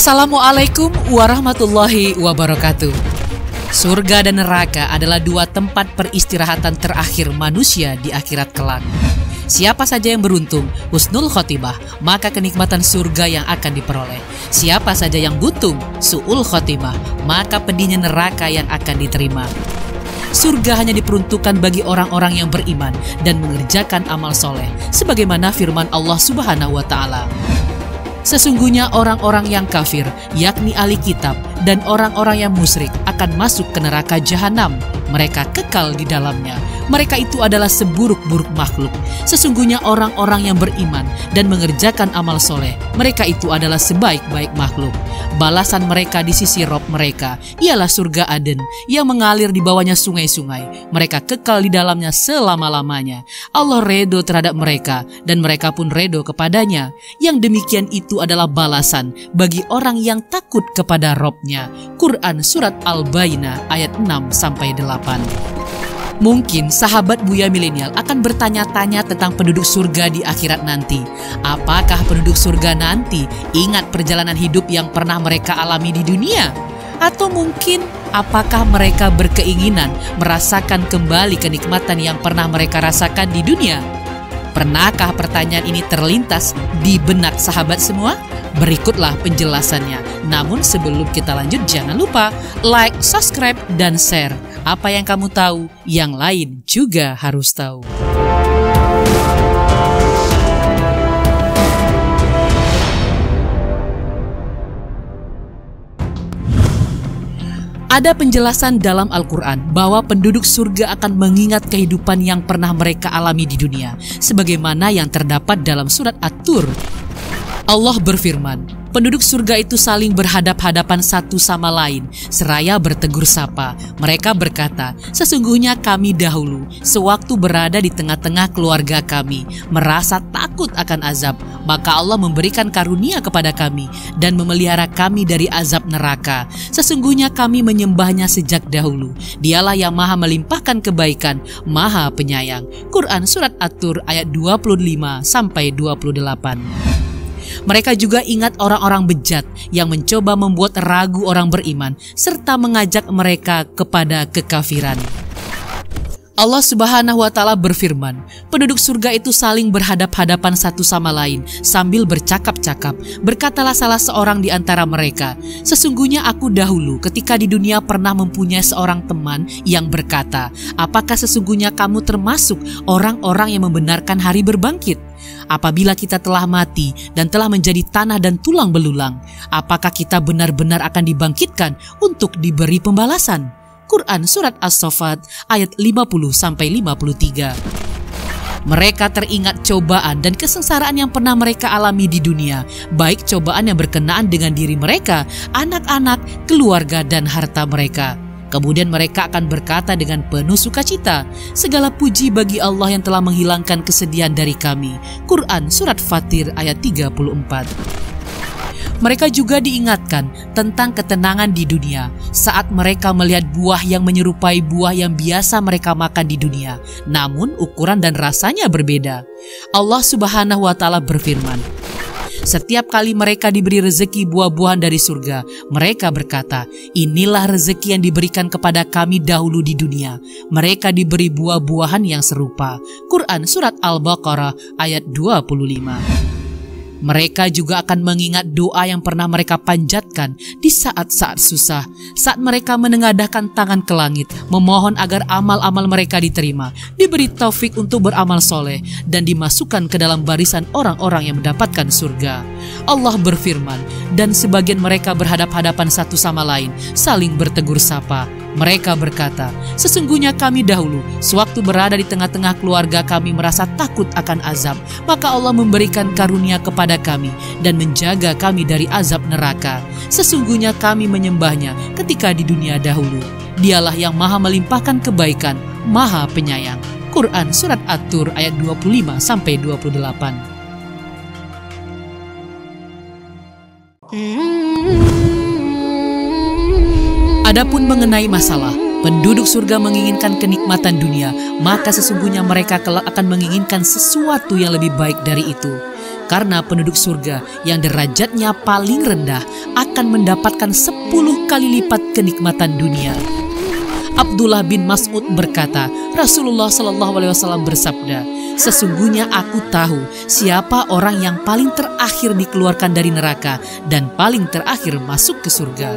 Assalamualaikum warahmatullahi wabarakatuh. Surga dan neraka adalah dua tempat peristirahatan terakhir manusia di akhirat kelak. Siapa saja yang beruntung, husnul khotimah, maka kenikmatan surga yang akan diperoleh. Siapa saja yang buntung, su'ul khotimah, maka pedihnya neraka yang akan diterima. Surga hanya diperuntukkan bagi orang-orang yang beriman dan mengerjakan amal soleh, sebagaimana firman Allah Subhanahu wa Ta'ala. Sesungguhnya orang-orang yang kafir, yakni ahli kitab dan orang-orang yang musyrik akan masuk ke neraka jahanam. Mereka kekal di dalamnya. Mereka itu adalah seburuk-buruk makhluk. Sesungguhnya orang-orang yang beriman dan mengerjakan amal soleh, mereka itu adalah sebaik-baik makhluk. Balasan mereka di sisi Rob mereka ialah surga Aden yang mengalir di bawahnya sungai-sungai. Mereka kekal di dalamnya selama-lamanya. Allah redo terhadap mereka dan mereka pun redo kepadanya. Yang demikian itu adalah balasan bagi orang yang takut kepada Robnya. Quran Surat Al-Bayyinah ayat 6-8. Mungkin sahabat Buya Milenial akan bertanya-tanya tentang penduduk surga di akhirat nanti. Apakah penduduk surga nanti ingat perjalanan hidup yang pernah mereka alami di dunia? Atau mungkin apakah mereka berkeinginan merasakan kembali kenikmatan yang pernah mereka rasakan di dunia? Pernahkah pertanyaan ini terlintas di benak sahabat semua? Berikutlah penjelasannya. Namun sebelum kita lanjut, jangan lupa like, subscribe, dan share. Apa yang kamu tahu, yang lain juga harus tahu. Ada penjelasan dalam Al-Quran bahwa penduduk surga akan mengingat kehidupan yang pernah mereka alami di dunia, sebagaimana yang terdapat dalam surat At-Tur. Allah berfirman, penduduk surga itu saling berhadap-hadapan satu sama lain, seraya bertegur sapa. Mereka berkata, sesungguhnya kami dahulu, sewaktu berada di tengah-tengah keluarga kami, merasa takut akan azab. Maka Allah memberikan karunia kepada kami dan memelihara kami dari azab neraka. Sesungguhnya kami menyembahnya sejak dahulu. Dialah yang maha melimpahkan kebaikan, maha penyayang. Quran Surat At-Tur ayat 25-28. Mereka juga ingat orang-orang bejat yang mencoba membuat ragu orang beriman serta mengajak mereka kepada kekafiran. Allah Subhanahu wa Ta'ala berfirman, penduduk surga itu saling berhadap-hadapan satu sama lain sambil bercakap-cakap. Berkatalah salah seorang di antara mereka, sesungguhnya aku dahulu ketika di dunia pernah mempunyai seorang teman yang berkata, apakah sesungguhnya kamu termasuk orang-orang yang membenarkan hari berbangkit? Apabila kita telah mati dan telah menjadi tanah dan tulang belulang, apakah kita benar-benar akan dibangkitkan untuk diberi pembalasan? Quran Surat As-Saffat ayat 50-53. Mereka teringat cobaan dan kesengsaraan yang pernah mereka alami di dunia, baik cobaan yang berkenaan dengan diri mereka, anak-anak, keluarga, dan harta mereka. Kemudian mereka akan berkata dengan penuh sukacita, segala puji bagi Allah yang telah menghilangkan kesedihan dari kami. Quran Surat Fatir ayat 34. Mereka juga diingatkan tentang ketenangan di dunia saat mereka melihat buah yang menyerupai buah yang biasa mereka makan di dunia, namun ukuran dan rasanya berbeda. Allah Subhanahu wa Ta'ala berfirman, setiap kali mereka diberi rezeki buah-buahan dari surga, mereka berkata, inilah rezeki yang diberikan kepada kami dahulu di dunia. Mereka diberi buah-buahan yang serupa. Quran Surat Al-Baqarah ayat 25. Mereka juga akan mengingat doa yang pernah mereka panjatkan di saat-saat susah, saat mereka menengadahkan tangan ke langit, memohon agar amal-amal mereka diterima, diberi taufik untuk beramal soleh, dan dimasukkan ke dalam barisan orang-orang yang mendapatkan surga. Allah berfirman, dan sebagian mereka berhadap-hadapan satu sama lain, saling bertegur sapa. Mereka berkata, sesungguhnya kami dahulu, sewaktu berada di tengah-tengah keluarga kami merasa takut akan azab, maka Allah memberikan karunia kepada kami dan menjaga kami dari azab neraka. Sesungguhnya kami menyembahnya ketika di dunia dahulu. Dialah yang maha melimpahkan kebaikan, maha penyayang. Quran Surat At-Tur ayat 25-28. Adapun mengenai masalah penduduk surga menginginkan kenikmatan dunia, maka sesungguhnya mereka kelak akan menginginkan sesuatu yang lebih baik dari itu. Karena penduduk surga yang derajatnya paling rendah akan mendapatkan 10 kali lipat kenikmatan dunia. Abdullah bin Mas'ud berkata, Rasulullah SAW bersabda, sesungguhnya aku tahu siapa orang yang paling terakhir dikeluarkan dari neraka dan paling terakhir masuk ke surga.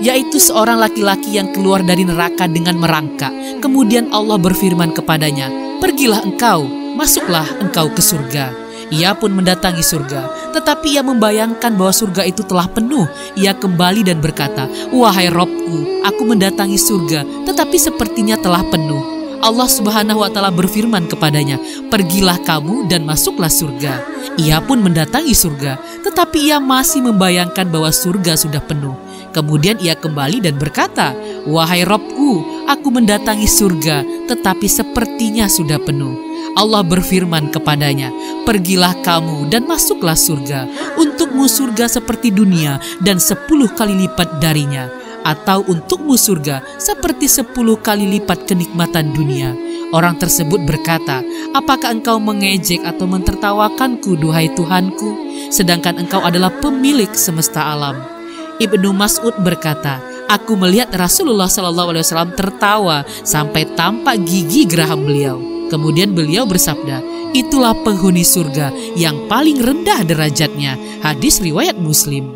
Yaitu seorang laki-laki yang keluar dari neraka dengan merangkak. Kemudian Allah berfirman kepadanya, pergilah engkau, masuklah engkau ke surga. Ia pun mendatangi surga, tetapi ia membayangkan bahwa surga itu telah penuh. Ia kembali dan berkata, wahai Robku, aku mendatangi surga, tetapi sepertinya telah penuh. Allah Subhanahu wa Ta'ala berfirman kepadanya, pergilah kamu dan masuklah surga. Ia pun mendatangi surga, tetapi ia masih membayangkan bahwa surga sudah penuh. Kemudian ia kembali dan berkata, wahai Robku, aku mendatangi surga, tetapi sepertinya sudah penuh. Allah berfirman kepadanya, pergilah kamu dan masuklah surga. Untukmu surga seperti dunia dan 10 kali lipat darinya. Atau untukmu surga seperti 10 kali lipat kenikmatan dunia. Orang tersebut berkata, apakah engkau mengejek atau mentertawakanku, duhai Tuhanku? Sedangkan engkau adalah pemilik semesta alam. Ibnu Mas'ud berkata, aku melihat Rasulullah SAW tertawa sampai tampak gigi geraham beliau. Kemudian beliau bersabda, itulah penghuni surga yang paling rendah derajatnya. Hadis riwayat Muslim.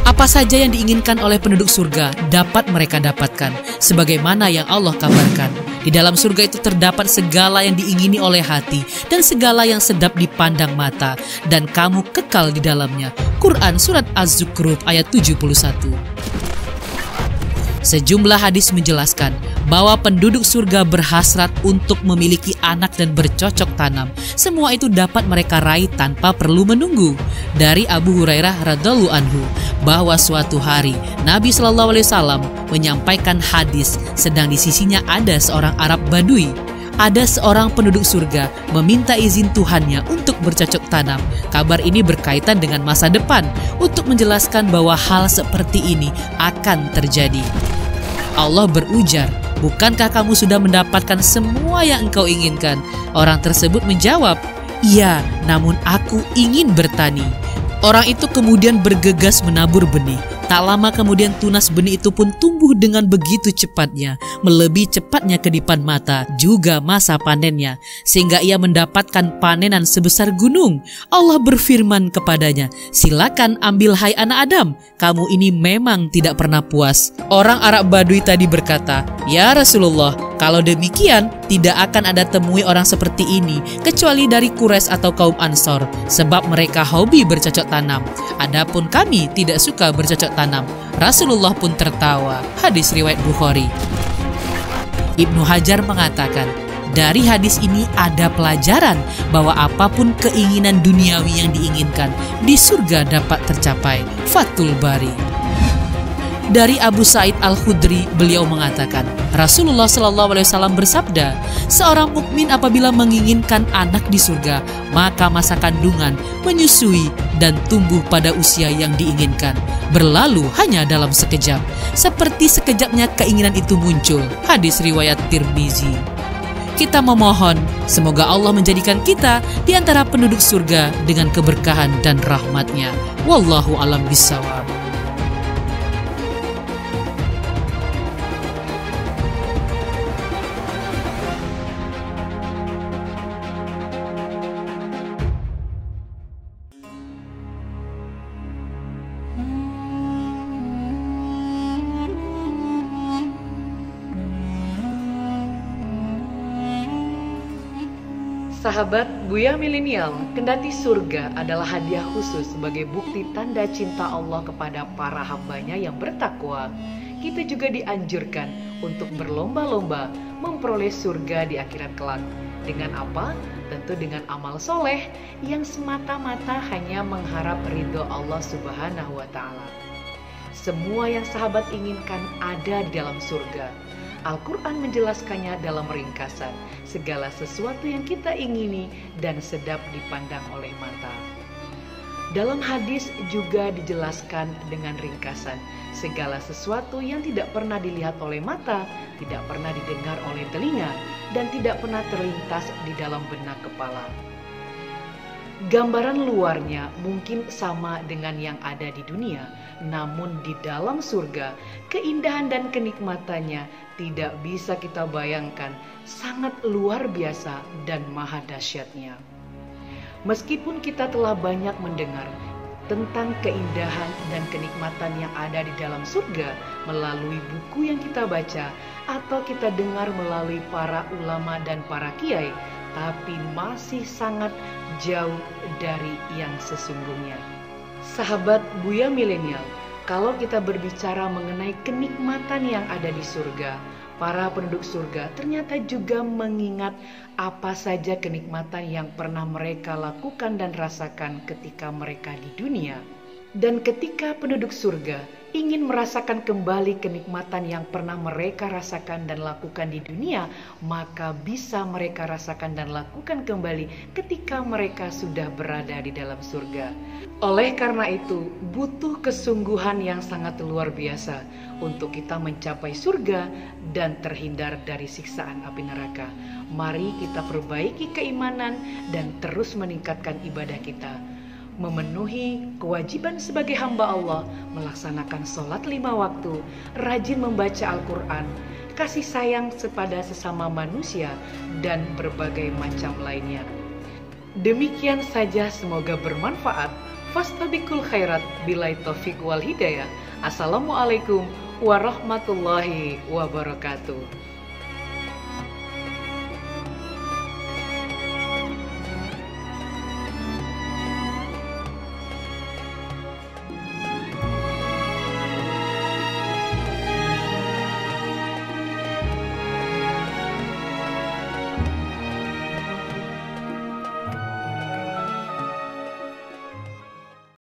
Apa saja yang diinginkan oleh penduduk surga dapat mereka dapatkan, sebagaimana yang Allah kabarkan. Di dalam surga itu terdapat segala yang diingini oleh hati dan segala yang sedap dipandang mata, dan kamu kekal di dalamnya. Quran Surat Az-Zukhruf ayat 71. Sejumlah hadis menjelaskan bahwa penduduk surga berhasrat untuk memiliki anak dan bercocok tanam. Semua itu dapat mereka raih tanpa perlu menunggu. Dari Abu Hurairah radhiyallahu anhu bahwa suatu hari Nabi SAW menyampaikan hadis, sedang di sisinya ada seorang Arab Badui. Ada seorang penduduk surga meminta izin Tuhannya untuk bercocok tanam. Kabar ini berkaitan dengan masa depan untuk menjelaskan bahwa hal seperti ini akan terjadi. Allah berujar, bukankah kamu sudah mendapatkan semua yang engkau inginkan? Orang tersebut menjawab, iya, namun aku ingin bertani. Orang itu kemudian bergegas menabur benih. Tak lama kemudian tunas benih itu pun tumbuh dengan begitu cepatnya, melebihi cepatnya kedipan mata, juga masa panennya, sehingga ia mendapatkan panenan sebesar gunung. Allah berfirman kepadanya, silakan ambil hai anak Adam, kamu ini memang tidak pernah puas. Orang Arab Badui tadi berkata, ya Rasulullah, kalau demikian tidak akan ada temui orang seperti ini, kecuali dari Quraisy atau kaum Ansor, sebab mereka hobi bercocok tanam. Adapun kami tidak suka bercocok tanam. Rasulullah pun tertawa. Hadis riwayat Bukhari. Ibnu Hajar mengatakan, dari hadis ini ada pelajaran bahwa apapun keinginan duniawi yang diinginkan di surga dapat tercapai. Fathul Bari. Dari Abu Sa'id Al-Khudri, beliau mengatakan, Rasulullah SAW bersabda, seorang mukmin apabila menginginkan anak di surga, maka masa kandungan, menyusui, dan tumbuh pada usia yang diinginkan berlalu hanya dalam sekejap, seperti sekejapnya keinginan itu muncul. Hadis riwayat Tirmizi. Kita memohon, semoga Allah menjadikan kita di antara penduduk surga dengan keberkahan dan rahmat-Nya. Wallahu a'lam bishawab. Sahabat Buya Milenial, kendati surga adalah hadiah khusus sebagai bukti tanda cinta Allah kepada para hambanya yang bertakwa, kita juga dianjurkan untuk berlomba-lomba memperoleh surga di akhirat kelak. Dengan apa? Tentu dengan amal soleh yang semata-mata hanya mengharap ridho Allah Subhanahu wa Ta'ala. Semua yang sahabat inginkan ada di dalam surga. Al-Quran menjelaskannya dalam ringkasan, segala sesuatu yang kita ingini dan sedap dipandang oleh mata. Dalam hadis juga dijelaskan dengan ringkasan, segala sesuatu yang tidak pernah dilihat oleh mata, tidak pernah didengar oleh telinga, dan tidak pernah terlintas di dalam benak kepala. Gambaran luarnya mungkin sama dengan yang ada di dunia, namun di dalam surga, keindahan dan kenikmatannya tidak bisa kita bayangkan, sangat luar biasa dan maha dahsyatnya. Meskipun kita telah banyak mendengar tentang keindahan dan kenikmatan yang ada di dalam surga melalui buku yang kita baca atau kita dengar melalui para ulama dan para kiai, tapi masih sangat jauh dari yang sesungguhnya. Sahabat Buya Milenial, kalau kita berbicara mengenai kenikmatan yang ada di surga, para penduduk surga ternyata juga mengingat apa saja kenikmatan yang pernah mereka lakukan dan rasakan ketika mereka di dunia. Dan ketika penduduk surga ingin merasakan kembali kenikmatan yang pernah mereka rasakan dan lakukan di dunia, maka bisa mereka rasakan dan lakukan kembali ketika mereka sudah berada di dalam surga. Oleh karena itu, butuh kesungguhan yang sangat luar biasa untuk kita mencapai surga dan terhindar dari siksaan api neraka. Mari kita perbaiki keimanan dan terus meningkatkan ibadah kita, memenuhi kewajiban sebagai hamba Allah, melaksanakan sholat 5 waktu, rajin membaca Al-Quran, kasih sayang kepada sesama manusia, dan berbagai macam lainnya. Demikian saja, semoga bermanfaat. Fastabiqul khairat, bilai taufik wal hidayah. Assalamualaikum warahmatullahi wabarakatuh.